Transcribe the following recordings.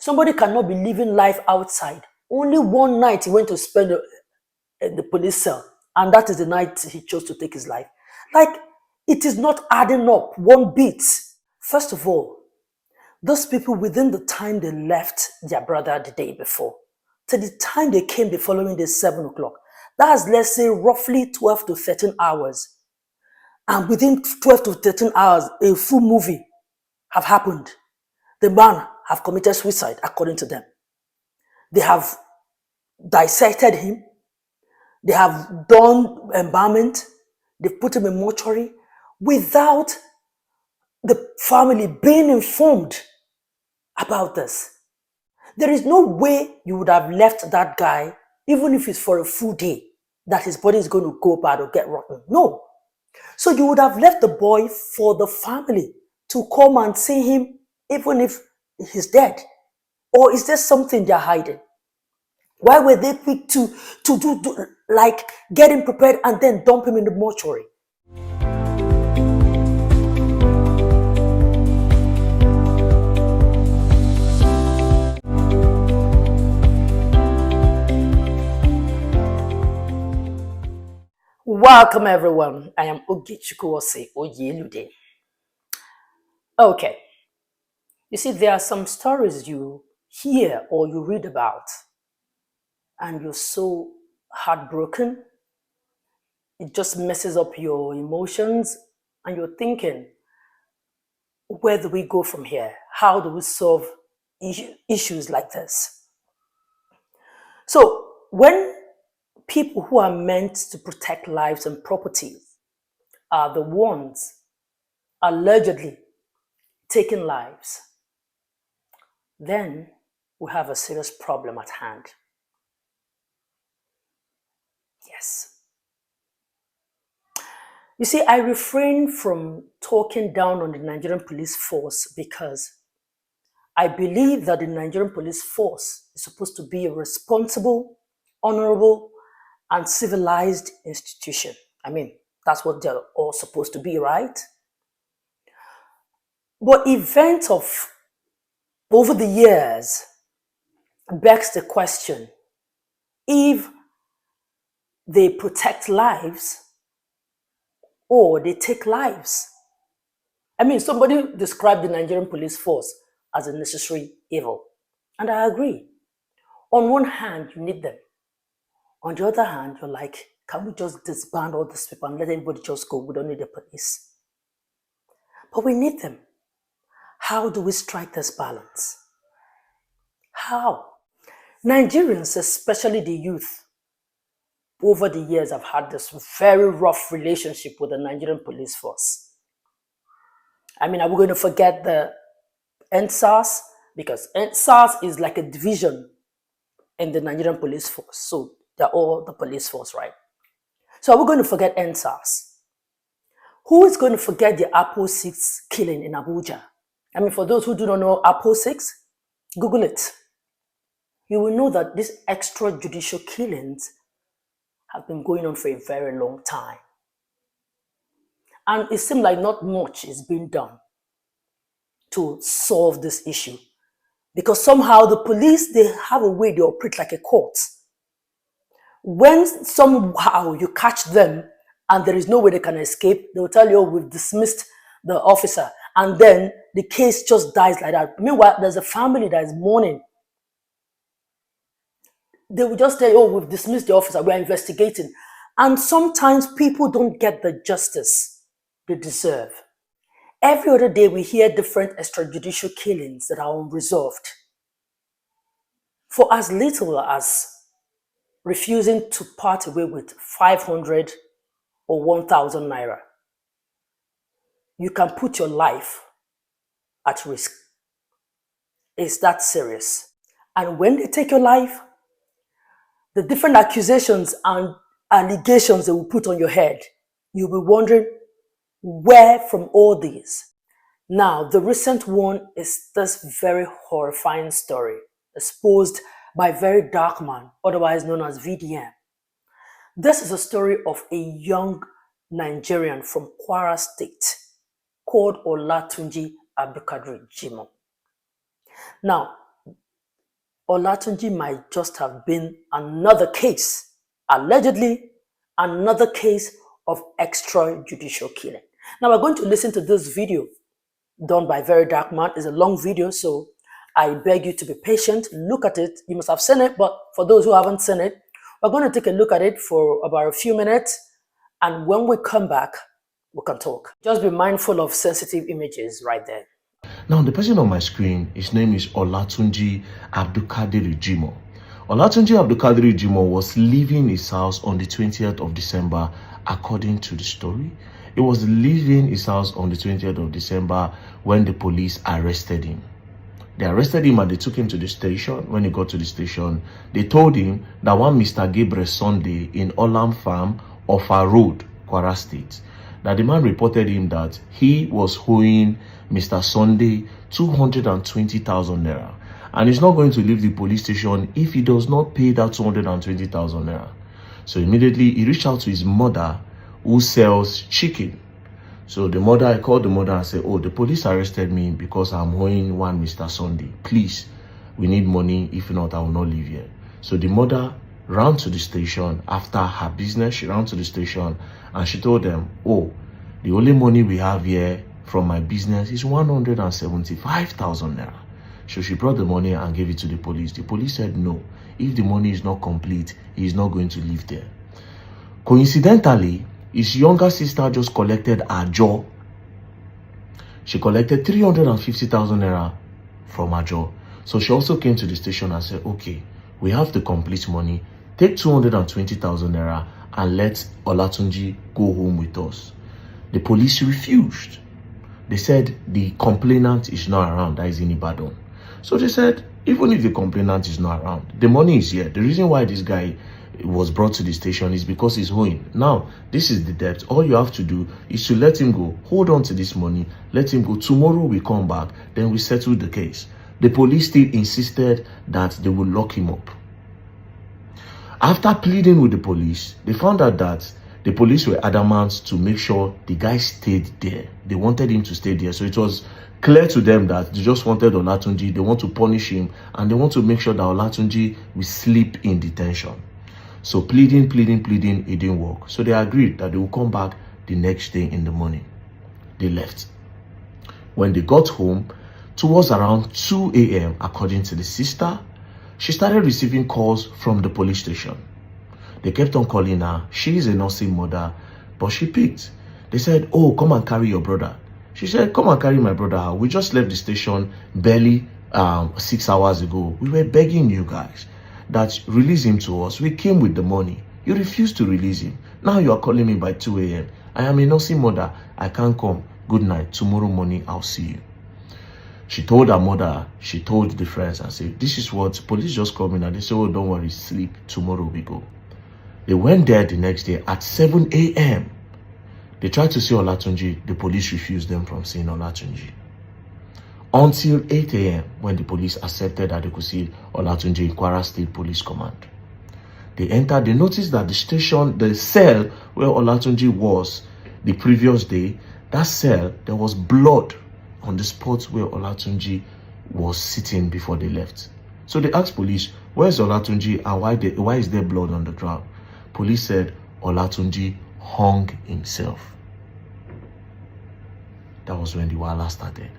Somebody cannot be living life outside. Only one night he went to spend in the police cell, and that is the night he chose to take his life. Like, it is not adding up one bit. First of all, those people, within the time they left their brother the day before, to the time they came the following day, 7 o'clock, that's, let's say, roughly 12 to 13 hours. And within 12 to 13 hours, a full movie have happened. The man have committed suicide, according to them. They have dissected him. They have done embalmment. They've put him in mortuary without the family being informed about this. There is no way you would have left that guy, even if it's for a full day, that his body is going to go bad or get rotten. No. So you would have left the boy for the family to come and see him, even if he's dead. Or is there something they're hiding? Why were they quick to like get him prepared and then dump him in the mortuary? Welcome everyone. I am Osih-Oyelude. Okay. You see, there are some stories you hear or you read about and you're so heartbroken. It just messes up your emotions and you're thinking, where do we go from here? How do we solve issues like this? So when people who are meant to protect lives and properties are the ones allegedly taking lives, then we have a serious problem at hand. Yes. You see, I refrain from talking down on the Nigerian police force because I believe that the Nigerian police force is supposed to be a responsible, honorable, and civilized institution. I mean, that's what they're all supposed to be, right? But events of over the years begs the question, if they protect lives or they take lives. I mean, somebody described the Nigerian police force as a necessary evil, and I agree. On one hand, you need them. On the other hand, you're like, can we just disband all these people and let everybody just go? We don't need the police. But we need them. How do we strike this balance? How? Nigerians, especially the youth, over the years have had this very rough relationship with the Nigerian police force. I mean, are we going to forget the NSAS? Because NSAS is like a division in the Nigerian police force. So they're all the police force, right? So are we going to forget NSAS? Who is going to forget the Apple 6 killing in Abuja? I mean, for those who do not know Apple 6, Google it. You will know that these extrajudicial killings have been going on for a very long time. And it seems like not much is being done to solve this issue. Because somehow the police, they have a way they operate like a court. When somehow you catch them and there is no way they can escape, they will tell you, oh, we've dismissed the officer. And then the case just dies like that. Meanwhile, there's a family that is mourning. They will just say, oh, we've dismissed the officer, we're investigating. And sometimes people don't get the justice they deserve. Every other day we hear different extrajudicial killings that are unresolved. For as little as refusing to part away with 500 or 1,000 naira, you can put your life at risk. It's that serious. And when they take your life, the different accusations and allegations they will put on your head, you'll be wondering, where from all these? Now, the recent one is this very horrifying story exposed by a very dark man, otherwise known as VDM. This is a story of a young Nigerian from Kwara State called Olatunji Abdulqadri Jimoh. Now, Olatunji might just have been another case, allegedly another case of extrajudicial killing. Now we're going to listen to this video done by Very Dark Man. It's a long video, so I beg you to be patient. Look at it. You must have seen it, but for those who haven't seen it, we're going to take a look at it for about a few minutes, and when we come back, we can talk. Just be mindful of sensitive images right there. Now, the person on my screen, his name is Olatunji Abdulqadri Jimoh. Olatunji Abdulqadri Jimoh was leaving his house on the 20th of December, according to the story. He was leaving his house on the 20th of December when the police arrested him. They arrested him and they took him to the station. When he got to the station, they told him that one Mr. Gabriel Sunday in Olam Farm, Offa Road, Kwara State, that the man reported him that he was owing Mr. Sunday 220,000 naira. And he's not going to leave the police station if he does not pay that 220,000 naira. So immediately he reached out to his mother, who sells chicken. So I called the mother and said, oh, the police arrested me because I'm owing one Mr. Sunday. Please, we need money. If not, I will not leave here. So the mother ran to the station after her business. She ran to the station and she told them, oh, the only money we have here from my business is 175,000 naira. So she brought the money and gave it to the police. The police said no. If the money is not complete, he is not going to live there. Coincidentally, his younger sister just collected her jaw. She collected 350,000 naira from her jaw. So she also came to the station and said, okay, we have the complete money. Take 220,000 naira and let Olatunji go home with us. The police refused. They said the complainant is not around, that is in Ibadan. So they said, even if the complainant is not around, the money is here. The reason why this guy was brought to the station is because he's owing. Now, this is the debt. All you have to do is to let him go. Hold on to this money. Let him go. Tomorrow we come back. Then we settle the case. The police still insisted that they would lock him up. After pleading with the police, they found out that the police were adamant to make sure the guy stayed there. They wanted him to stay there. So it was clear to them that they just wanted Olatunji. They want to punish him. And they want to make sure that Olatunji will sleep in detention. So pleading, it didn't work. So they agreed that they would come back the next day in the morning. They left. When they got home, towards around 2 a.m., according to the sister, she started receiving calls from the police station. They kept on calling her. She is a nursing mother, but she picked. They said, oh, come and carry your brother. She said, come and carry my brother. We just left the station barely 6 hours ago. We were begging you guys that release him to us. We came with the money. You refused to release him. Now you are calling me by 2 a.m. I am a nursing mother. I can't come. Good night. Tomorrow morning, I'll see you. She told her mother, she told the friends and said, this is what police just called me. And they said, oh, don't worry, sleep. Tomorrow we go. They went there the next day at 7 a.m. They tried to see Olatunji. The police refused them from seeing Olatunji. Until 8 a.m. when the police accepted that they could see Olatunji in Kwara State Police Command. They entered, they noticed that the station, the cell where Olatunji was the previous day, that cell, there was blood on the spot where Olatunji was sitting before they left. So they asked police, where's Olatunji and why is there blood on the ground? Police said Olatunji hung himself. That was when the wahala started.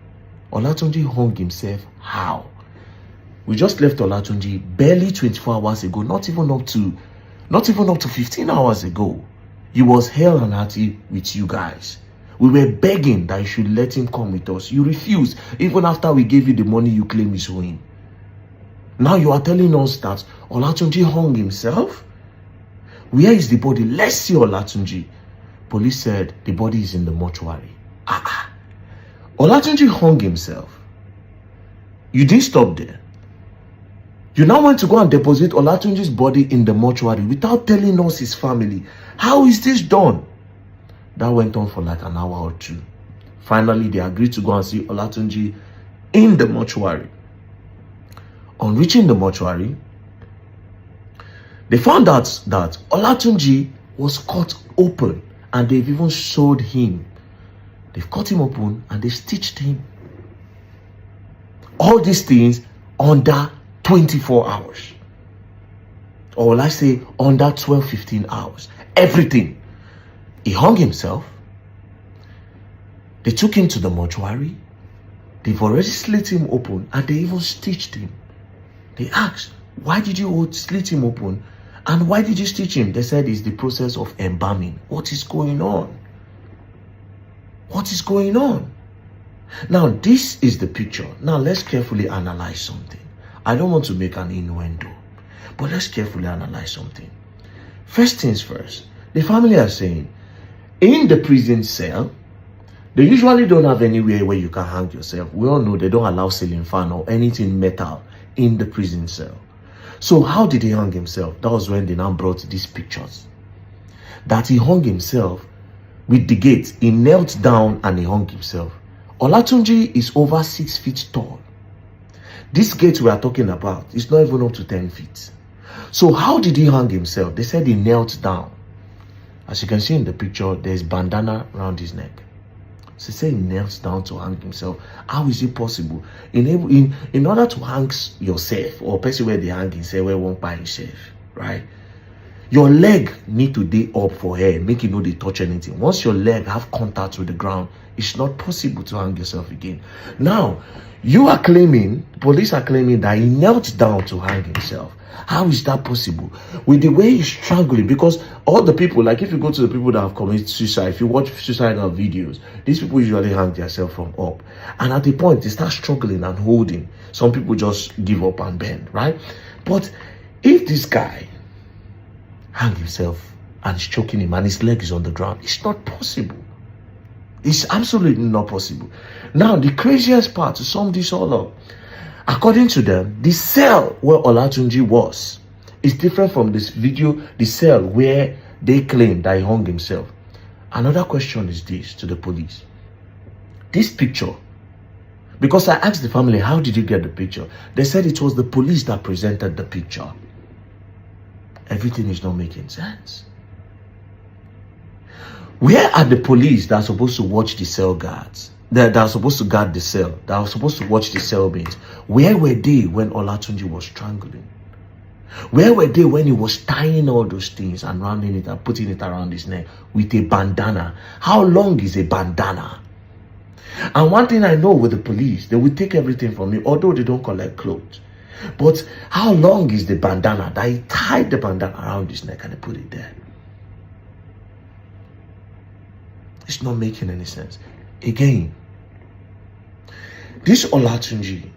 Olatunji hung himself how? We just left Olatunji barely 24 hours ago, not even up to 15 hours ago. He was hell and hearty with you guys. We were begging that you should let him come with us. You refused, even after we gave you the money you claim he's owing. Now you are telling us that Olatunji hung himself? Where is the body? Let's see Olatunji. Police said the body is in the mortuary. Olatunji hung himself. You didn't stop there. You now want to go and deposit Olatunji's body in the mortuary without telling us his family. How is this done? That went on for like an hour or two. Finally, they agreed to go and see Olatunji in the mortuary. On reaching the mortuary, they found out that Olatunji was cut open and they've even sewed him. They've cut him open and they stitched him. All these things under 24 hours. Or let's say under 12, 15 hours. Everything. He hung himself. They took him to the mortuary. They've already slit him open and they even stitched him. They asked, why did you slit him open? And why did you stitch him? They said it's the process of embalming. What is going on? What is going on? Now, this is the picture. Now, let's carefully analyze something. I don't want to make an innuendo, but let's carefully analyze something. First things first, the family are saying, in the prison cell, they usually don't have anywhere where you can hang yourself. We all know they don't allow ceiling fan or anything metal in the prison cell. So how did he hang himself? That was when they now brought these pictures. That he hung himself with the gate. He knelt down and he hung himself. Olatunji is over 6 feet tall. This gate we are talking about is not even up to 10 feet. So how did he hang himself? They said he knelt down. As you can see in the picture, there's bandana around his neck. So say he knelt down to hang himself. How is it possible? In order to hang yourself, or person where they hang himself, where won't buy himself, right? Your leg need to be up for hair, make you know they touch anything. Once your leg have contact with the ground, it's not possible to hang yourself again. Now, you are claiming, police are claiming that he knelt down to hang himself. How is that possible? With the way he's struggling, because all the people, like if you go to the people that have committed suicide, if you watch suicidal videos, these people usually hang themselves from up. And at the point, they start struggling and holding. Some people just give up and bend, right? But if this guy hang himself and is choking him and his leg is on the ground, it's not possible. It's absolutely not possible. Now, the craziest part, to sum this all up, according to them, the cell where Olatunji was is different from this video, the cell where they claim that he hung himself. Another question is this to the police. This picture, because I asked the family, how did you get the picture? They said it was the police that presented the picture. Everything is not making sense. Where are the police that are supposed to watch the cell guards? That are supposed to guard the cell, that are supposed to watch the cellmates? Where were they when Olatunji was strangling? Where were they when he was tying all those things and rounding it and putting it around his neck with a bandana? How long is a bandana? And one thing I know with the police, they will take everything from me, although they don't collect clothes. But how long is the bandana that he tied the bandana around his neck and they put it there? It's not making any sense. Again, this Olatunji,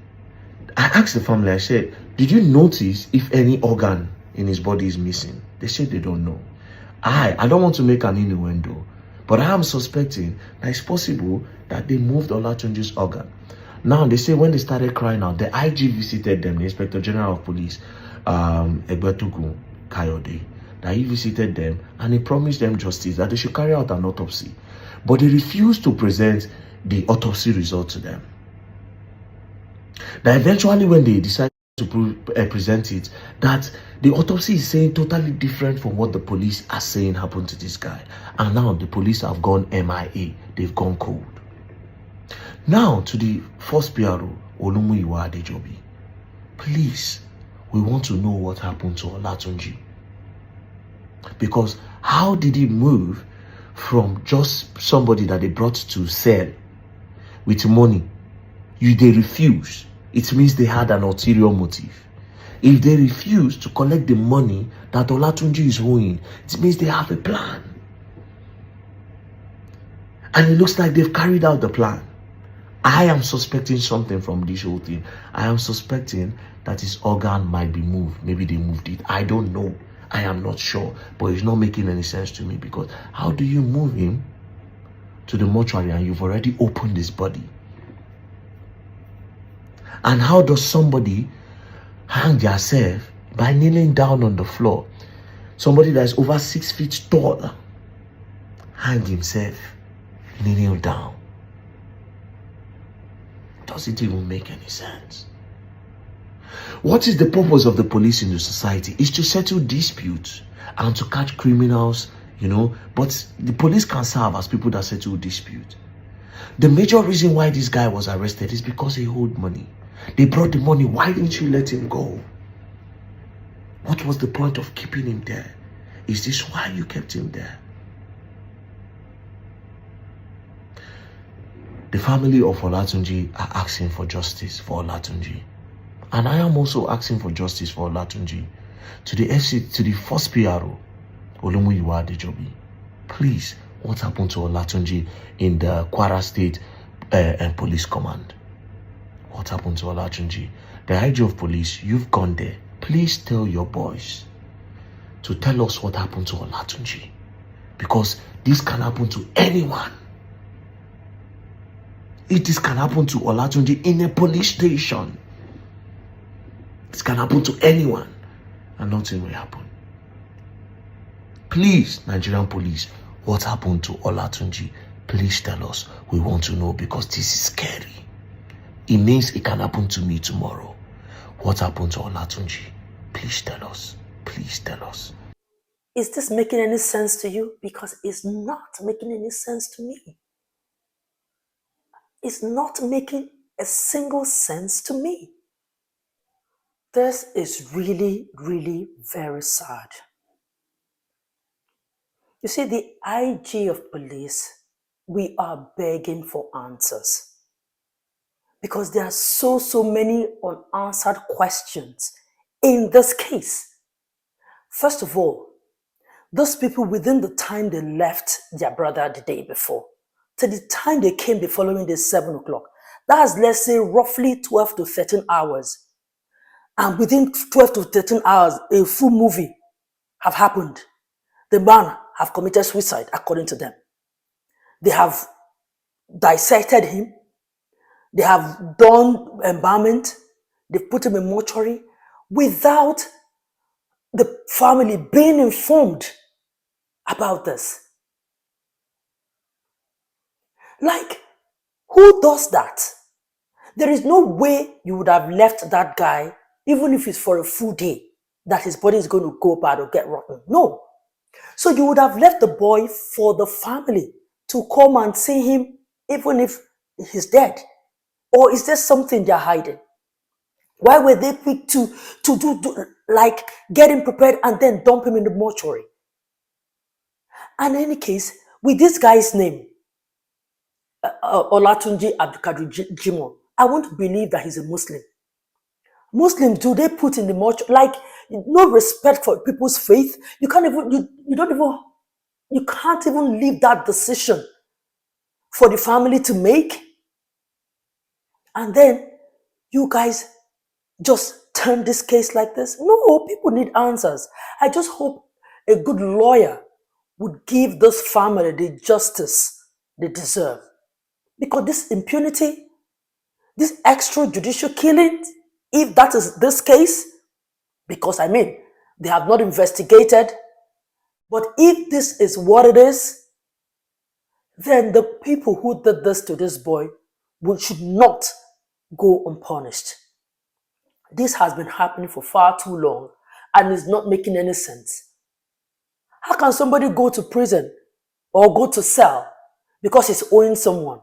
I asked the family, I said, did you notice if any organ in his body is missing? They said they don't know. I don't want to make an innuendo, but I am suspecting that it's possible that they moved Olatunji's organ. Now, they say when they started crying out, the IG visited them, the Inspector General of Police, Egbetukun Kayode, that he visited them and he promised them justice, that they should carry out an autopsy. But they refused to present the autopsy result to them. That eventually when they decided to present it, that the autopsy is saying totally different from what the police are saying happened to this guy. And now the police have gone MIA. They've gone cold. Now to the first PRO, Olumuyiwa Adejobi. Please, we want to know what happened to Olatunji. Because how did he move from just somebody that they brought to sell with money? They refuse. It means they had an ulterior motive. If they refuse to collect the money that Olatunji is owing, it means they have a plan. And it looks like they've carried out the plan. I am suspecting something from this whole thing. I am suspecting that his organ might be moved. Maybe they moved it. I don't know. I am not sure. But it's not making any sense to me, because how do you move him to the mortuary and you've already opened his body? And how does somebody hang themselves by kneeling down on the floor? Somebody that is over 6 feet tall hang himself kneeling down. Does it even make any sense? What is the purpose of the police in the society? Is to settle disputes and to catch criminals, but the police can serve as people that settle disputes. The major reason why this guy was arrested is because he owed money. They brought the money. Why didn't you let him go? What was the point of keeping him there? Is this why you kept him there? The family of Olatunji are asking for justice for Olatunji. And I am also asking for justice for Olatunji. To the to the first PRO, Olatunji Abdulqadri. Please, what happened to Olatunji in the Kwara State Police Command? What happened to Olatunji? The IG of Police, you've gone there. Please tell your boys to tell us what happened to Olatunji. Because this can happen to anyone. This can happen to Olatunji in a police station. This can happen to anyone and nothing will happen. Please, Nigerian police, what happened to Olatunji? Please tell us. We want to know because this is scary. It means it can happen to me tomorrow. What happened to Olatunji? Please tell us. Please tell us. Is this making any sense to you? Because it's not making any sense to me. It's not making a single sense to me. This is really, really very sad. You see, the IG of police, we are begging for answers. Because there are so many unanswered questions in this case. First of all, those people within the time they left their brother the day before, to the time they came the following day, 7 o'clock, that's, let's say, roughly 12 to 13 hours. And within 12 to 13 hours, a full movie have happened. The man have committed suicide, according to them. They have dissected him. They have done embalmment. They've put him in mortuary without the family being informed about this. Like, who does that? There is no way you would have left that guy, even if it's for a full day, that his body is going to go bad or get rotten. No. So you would have left the boy for the family to come and see him, even if he's dead. Or is there something they're hiding? Why were they quick to do like get him prepared and then dump him in the mortuary? And in any case, with this guy's name, Olatunji Abdulqadri Jimoh, I want to believe that he's a Muslim. Muslims, do they put in the mortuary, like, no respect for people's faith? You can't even, you can't even leave that decision for the family to make. And then you guys just turn this case like this? No, people need answers. I just hope a good lawyer would give this family the justice they deserve. Because this impunity, this extrajudicial killing, if that is this case, because I mean, they have not investigated, but if this is what it is, then the people who did this to this boy should not go unpunished. This has been happening for far too long and is not making any sense. How can somebody go to prison or go to cell because he's owing someone,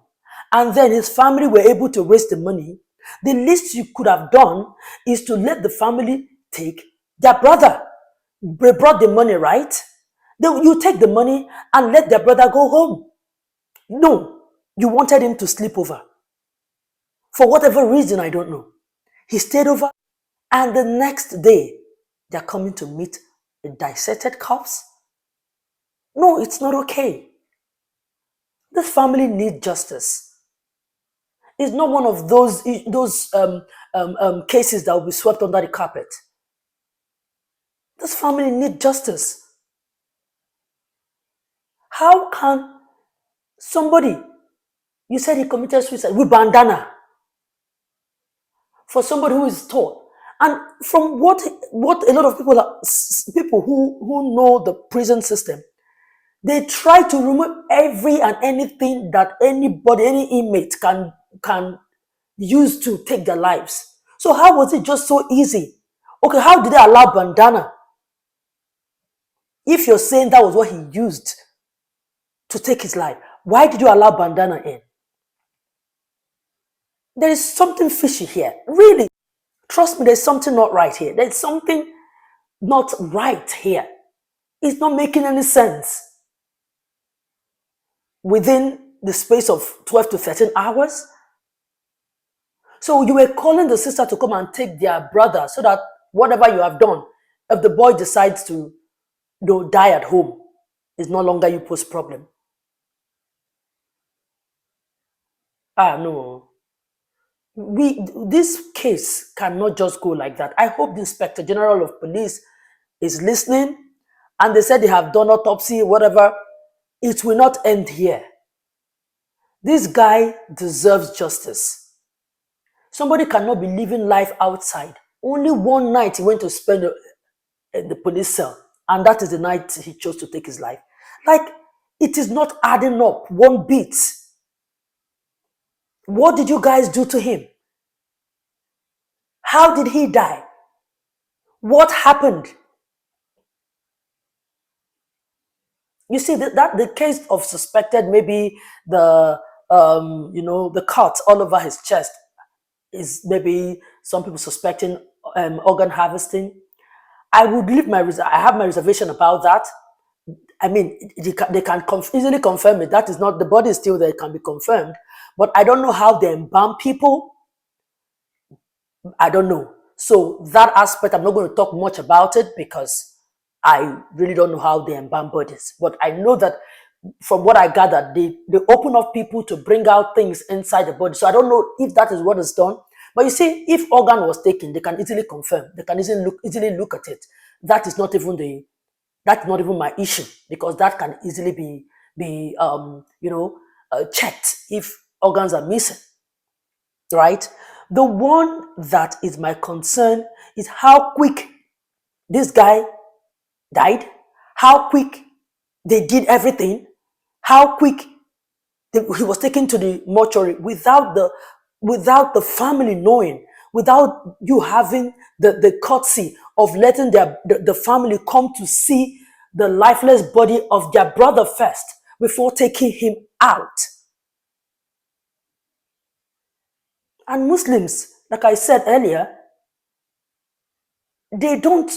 and then his family were able to raise the money? The least you could have done is to let the family take their brother. They brought the money, right? You take the money and let their brother go home. No, you wanted him to sleep over. For whatever reason, I don't know. He stayed over, and the next day, they're coming to meet the dissected corpse. No, it's not okay. This family needs justice. It's not one of those cases that will be swept under the carpet. This family needs justice. How can somebody, you said he committed suicide with bandana, for somebody who is tall? And from what a lot of people who know the prison system, they try to remove every and anything that anybody, any inmate can use to take their lives. So how was it just so easy? Okay, how did they allow bandana? If you're saying that was what he used to take his life, why did you allow bandana in? There is something fishy here. Really. Trust me, there's something not right here. There's something not right here. It's not making any sense. Within the space of 12 to 13 hours. So you were calling the sister to come and take their brother so that whatever you have done, if the boy decides to die at home, it's no longer you post problem. No. This case cannot just go like that. I hope the Inspector General of Police is listening, and they said they have done autopsy, whatever. It will not end here. This guy deserves justice. Somebody cannot be living life outside. Only one night he went to spend in the police cell, and that is the night he chose to take his life. Like, it is not adding up one bit. What did you guys do to him? How did he die? What happened? You see, that the case of suspected, maybe the the cuts all over his chest is maybe some people suspecting organ harvesting. I would leave I have my reservation about that. I mean, they can easily confirm it. That is not, the body is still there, it can be confirmed. But I don't know how they embalm people. I don't know. So that aspect, I'm not going to talk much about it because I really don't know how they embalm bodies. But I know that from what I gathered, they open up people to bring out things inside the body. So I don't know if that is what is done. But you see, if organ was taken, they can easily confirm. They can easily look at it. That is not even my issue, because that can easily be checked if organs are missing. Right? The one that is my concern is how quick this guy died, how quick they did everything, how quick he was taken to the mortuary without the family knowing, without you having the courtesy of letting the family come to see the lifeless body of their brother first before taking him out. And Muslims, like I said earlier, they don't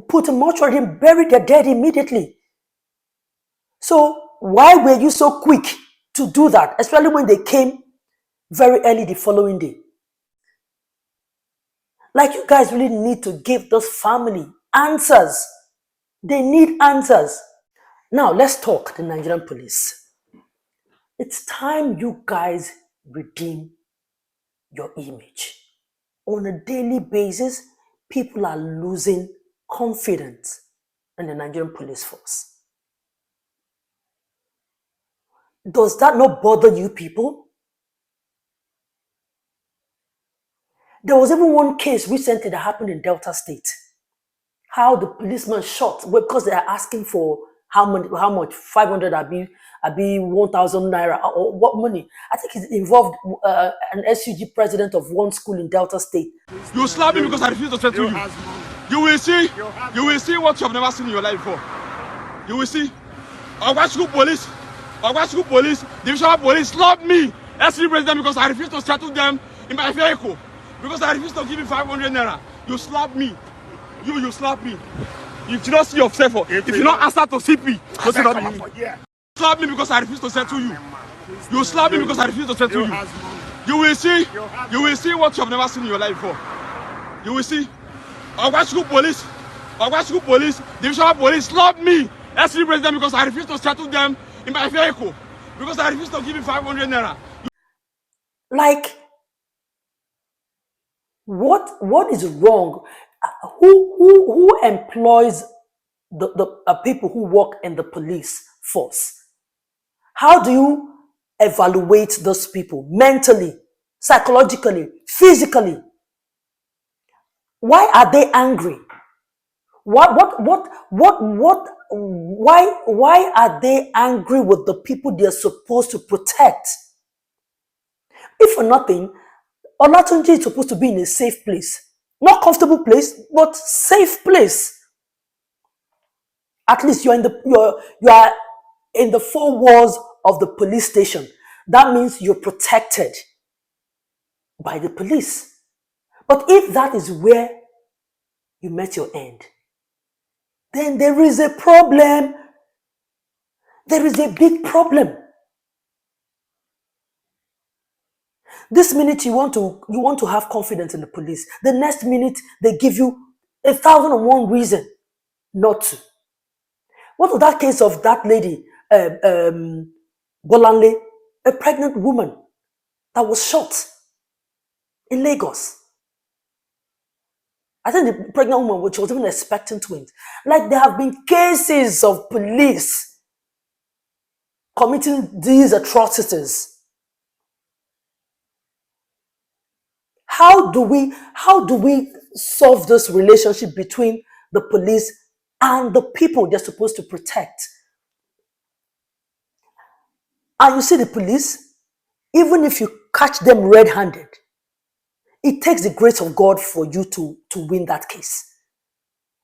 put a mortuary and bury their dead immediately. So why were you so quick to do that, especially when they came very early the following day? Like, you guys really need to give this family answers. They need answers. Now, let's talk the Nigerian police. It's time you guys redeem your image. On a daily basis, people are losing confidence in the Nigerian police force. Does that not bother you people? There was even one case recently that happened in Delta State. How the policeman shot because they are asking for how much 500 abi 1,000 naira, or what money? I think it involved an SUG president of one school in Delta State. You slap me because I refuse to settle you. You will see what you have never seen in your life before. You will see. Our school police, divisional police slapped me, SUG president, because I refuse to settle them in my vehicle. Because I refuse to give you 500 naira. You slap me. You slap me. You do not see yourself. If you not answer to CP, slap me because I refuse to settle you. You slap me because I refuse to settle you. You will see what you have never seen in your life before. You will see. Our school police, divisional police slapped me, SUG president, because I refuse to settle them in my vehicle. Because I refuse to give you 500 naira. Like, what is wrong? Who employs the people who work in the police force? How do you evaluate those people mentally, psychologically, physically? Why are they angry? Why are they angry with the people they're supposed to protect? If for nothing, Olatunji is supposed to be in a safe place. Not comfortable place, but safe place. At least you are in the four walls of the police station. That means you're protected. by the police. But if that is where you met your end, then there is a problem. There is a big problem. This minute you want to have confidence in the police. The next minute they give you 1,001 reason not to. What was that case of that lady, Bolanle, a pregnant woman that was shot in Lagos? I think the pregnant woman, which was even expecting twins. Like, there have been cases of police committing these atrocities. How do we solve this relationship between the police and the people they're supposed to protect? And you see, the police, even if you catch them red-handed, it takes the grace of God for you to win that case.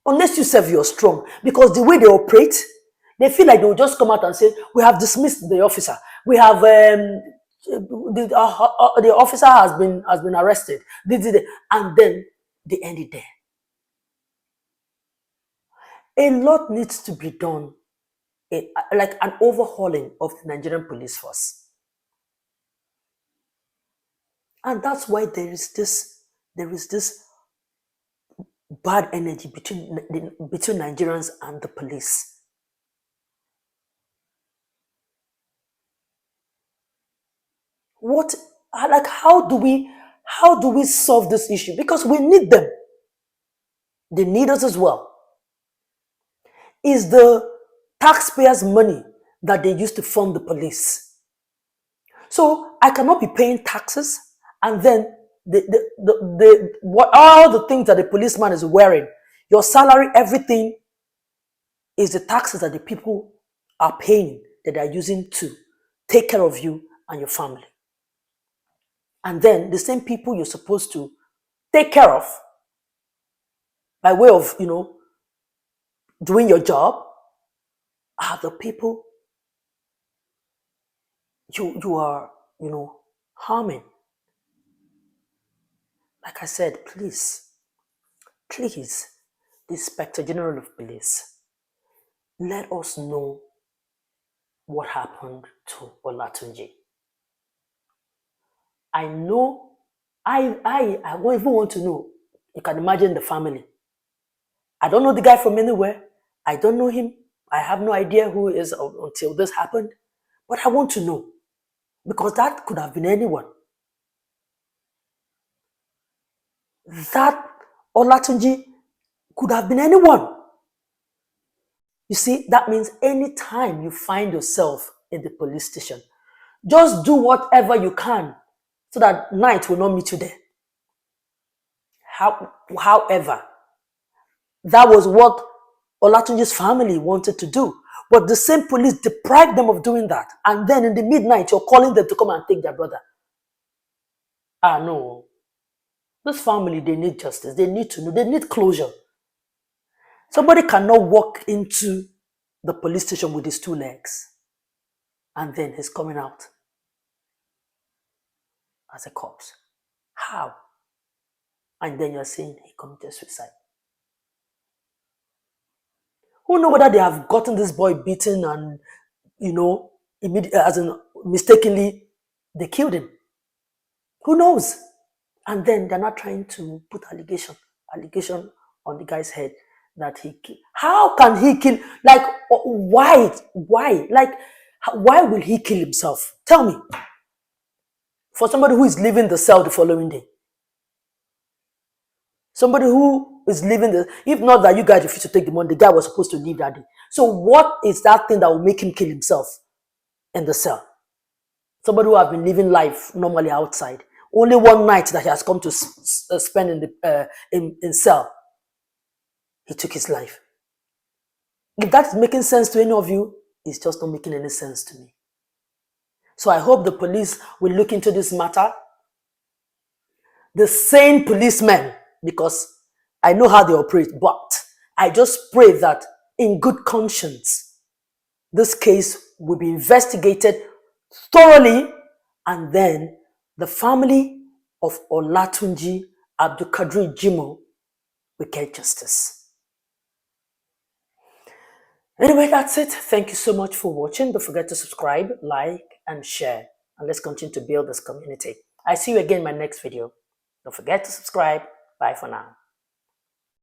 Unless you self you're strong. Because the way they operate, they feel like they'll just come out and say, we have dismissed the officer. We have the officer has been arrested. And then they end it there. A lot needs to be done, like an overhauling of the Nigerian police force. And that's why there is this bad energy between Nigerians and the police. How do we solve this issue? Because we need them. They need us as well. Is the taxpayers' money that they use to fund the police. So I cannot be paying taxes and then all the things that the policeman is wearing, your salary, everything is the taxes that the people are paying, that they are using to take care of you and your family. And then the same people you're supposed to take care of by way of, doing your job are the people you are, harming. Like I said, please, the Inspector General of Police, let us know what happened to Olatunji. I know, I won't even want to know. You can imagine the family. I don't know the guy from anywhere. I don't know him. I have no idea who he is until this happened. But I want to know. Because that could have been anyone. That Olatunji could have been anyone. You see, that means anytime you find yourself in the police station, just do whatever you can so that night will not meet you there. However, that was what Olatunji's family wanted to do. But the same police deprived them of doing that. And then in the midnight, you're calling them to come and take their brother. No. This family, they need justice. They need to know. They need closure. Somebody cannot walk into the police station with his 2 legs and then he's coming out as a corpse. How? And then you're saying he committed suicide. Who knows whether they have gotten this boy beaten and, mistakenly they killed him. Who knows? And then they're not trying to put allegation on the guy's head that he killed. How can he kill? Like, why? Like, why will he kill himself? Tell me. For somebody who is leaving the cell the following day. Somebody who is leaving if not that you guys refuse to take the money, the guy was supposed to leave that day. So what is that thing that will make him kill himself in the cell? Somebody who has been living life normally outside. Only one night that he has come to spend in cell, he took his life. If that's making sense to any of you, it's just not making any sense to me. So I hope the police will look into this matter. The sane policemen, because I know how they operate, but I just pray that in good conscience, this case will be investigated thoroughly, and then the family of Olatunji Abdulqadri Jimoh will get justice. Anyway, that's it. Thank you so much for watching. Don't forget to subscribe, like, and share. And let's continue to build this community. I see you again in my next video. Don't forget to subscribe. Bye for now.